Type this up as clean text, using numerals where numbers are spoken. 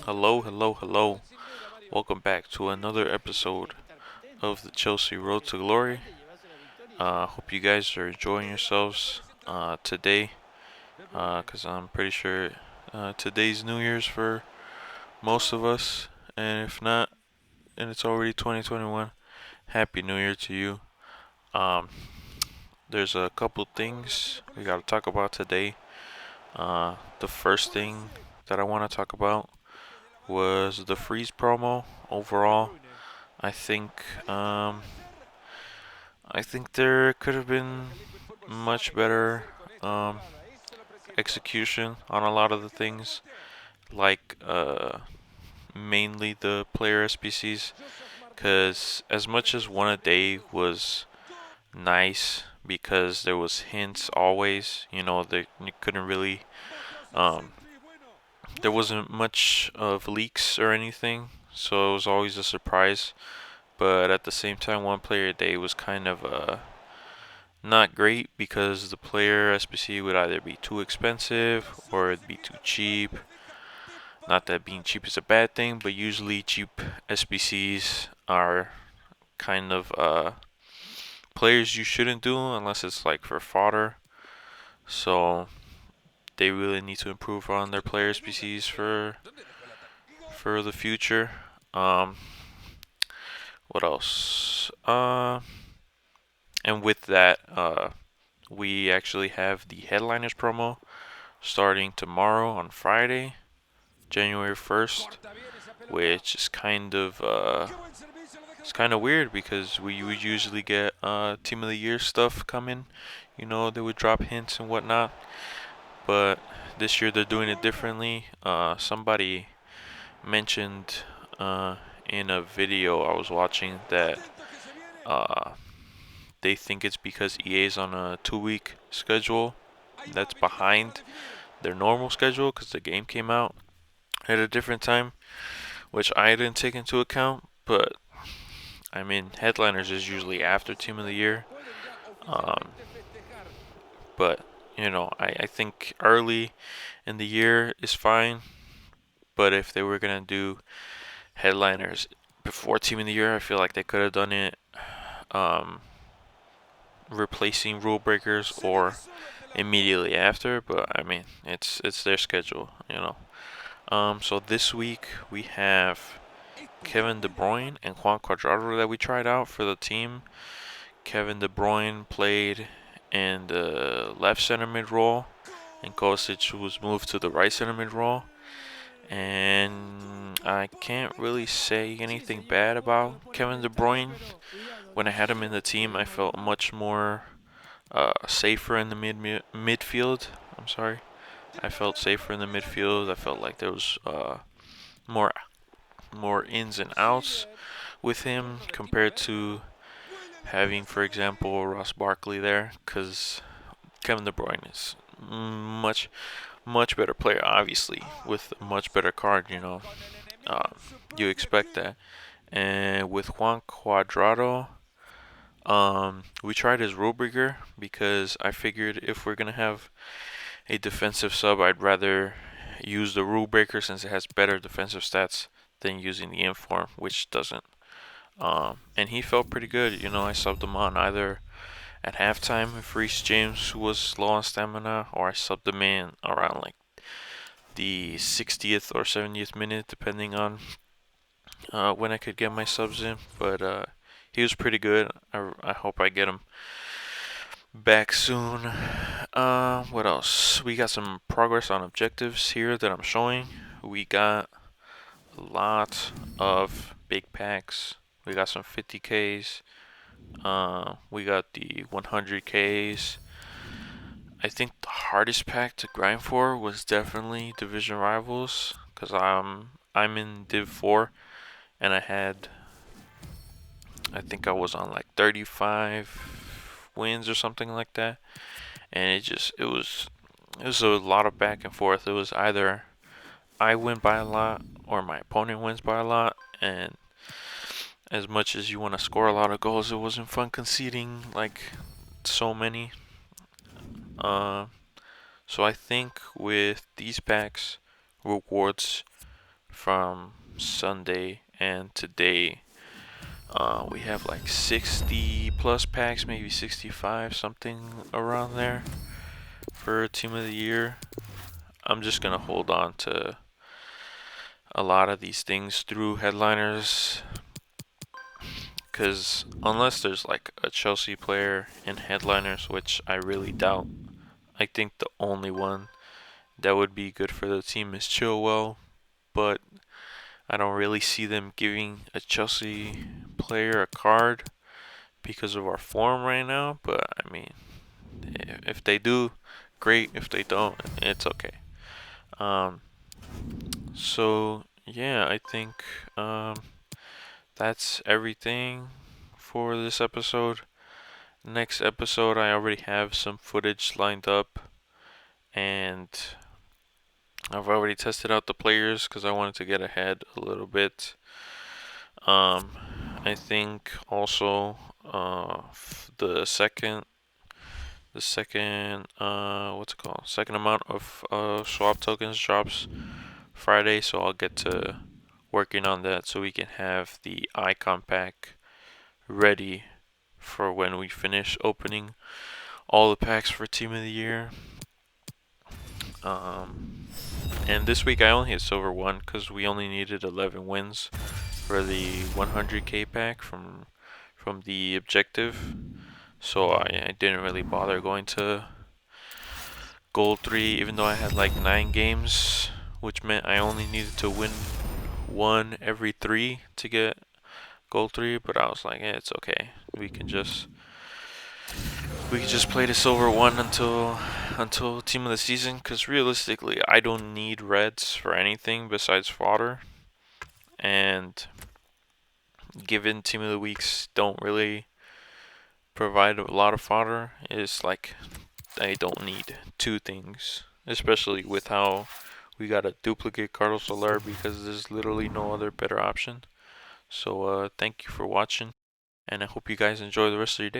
Hello, hello, hello. Welcome back to another episode of the Chelsea Road to Glory. Hope you guys are enjoying yourselves today, because I'm pretty sure today's New Year's for most of us, and if not, and it's already 2021, Happy New Year to you. Um, there's a couple things we got to talk about today. The first thing that I want to talk about was the freeze promo overall. I think um, I think there could have been much better um, execution on a lot of the things, like mainly the player SPCs. Because as much as one a day was nice, because there was hints always, you couldn't really, um, there wasn't much of leaks or anything, so it was always a surprise. But at the same time, one player a day was kind of not great because the player SBC would either be too expensive or it'd be too cheap. Not that being cheap is a bad thing, but usually cheap SBCs are kind of players you shouldn't do unless it's like for fodder. So they really need to improve on their player SBCs for the future. Um, what else? And with that, we actually have the headliners promo starting tomorrow on Friday, January 1st, which is kind of it's kind of weird because we would usually get team of the year stuff coming. They would drop hints and whatnot, but this year they're doing it differently. Somebody mentioned in a video I was watching that uh, they think it's because EA is on a 2-week schedule that's behind their normal schedule because the game came out at a different time, which I didn't take into account. But I mean, headliners is usually after Team of the Year. Um, but I think early in the year is fine. But if they were gonna do headliners before Team of the Year, I feel like they could have done it um, replacing rule breakers or immediately after. But I mean, it's their schedule. So this week we have Kevin De Bruyne and Juan Cuadrado that we tried out for the team. Kevin De Bruyne played in the left center mid role, and Kostic was moved to the right center mid role. And I can't really say anything bad about Kevin De Bruyne. When I had him in the team, I felt much more safer in the midfield. I'm sorry. I felt safer in the midfield. I felt like there was more more ins and outs with him compared to having, for example, Ross Barkley there, because Kevin De Bruyne is much better player, obviously, with a much better card. Um, you expect that. And with Juan Cuadrado, we tried his rule breaker because I figured if we're gonna have a defensive sub, I'd rather use the rule breaker since it has better defensive stats than using the inform, which doesn't. And he felt pretty good. I subbed him on either at halftime if Reece James was low on stamina, or I subbed him in around like the 60th or 70th minute, depending on when I could get my subs in. But he was pretty good. I hope I get him back soon. What else? We got some progress on objectives here that I'm showing. We got a lot of big packs. We got some 50Ks. We got the 100Ks. I think the hardest pack to grind for was definitely Division Rivals, cause I'm in Div 4, and I think I was on like 35 wins or something like that, and it was a lot of back and forth. It was either I win by a lot or my opponent wins by a lot, and as much as you want to score a lot of goals, it wasn't fun conceding like so many. Uh, so I think with these packs, rewards from Sunday and today. We have like 60 plus packs, maybe 65, something around there for Team of the Year. I'm just gonna hold on to a lot of these things through headliners, because unless there's like a Chelsea player in headliners, which I really doubt, I think the only one that would be good for the team is Chilwell, but I don't really see them giving a Chelsea player a card because of our form right now. But I mean, if they do, great. If they don't, it's okay. Um, so yeah, I think that's everything for this episode. Next episode, I already have some footage lined up, and I've already tested out the players because I wanted to get ahead a little bit. I think also the second what's it called? Second amount of swap tokens drops Friday, so I'll get to working on that so we can have the icon pack ready for when we finish opening all the packs for Team of the Year. And this week I only hit silver 1 because we only needed 11 wins for the 100k pack from the objective. So I didn't really bother going to gold 3, even though I had like 9 games, which meant I only needed to win 1 every 3 to get gold 3. But I was like, yeah, it's okay. We can just play the silver 1 until team of the season, because realistically I don't need reds for anything besides fodder, and given team of the weeks don't really provide a lot of fodder, it's like I don't need 2 things, especially with how we got a duplicate Carlos Soler, because there's literally no other better option. So thank you for watching, and I hope you guys enjoy the rest of your day.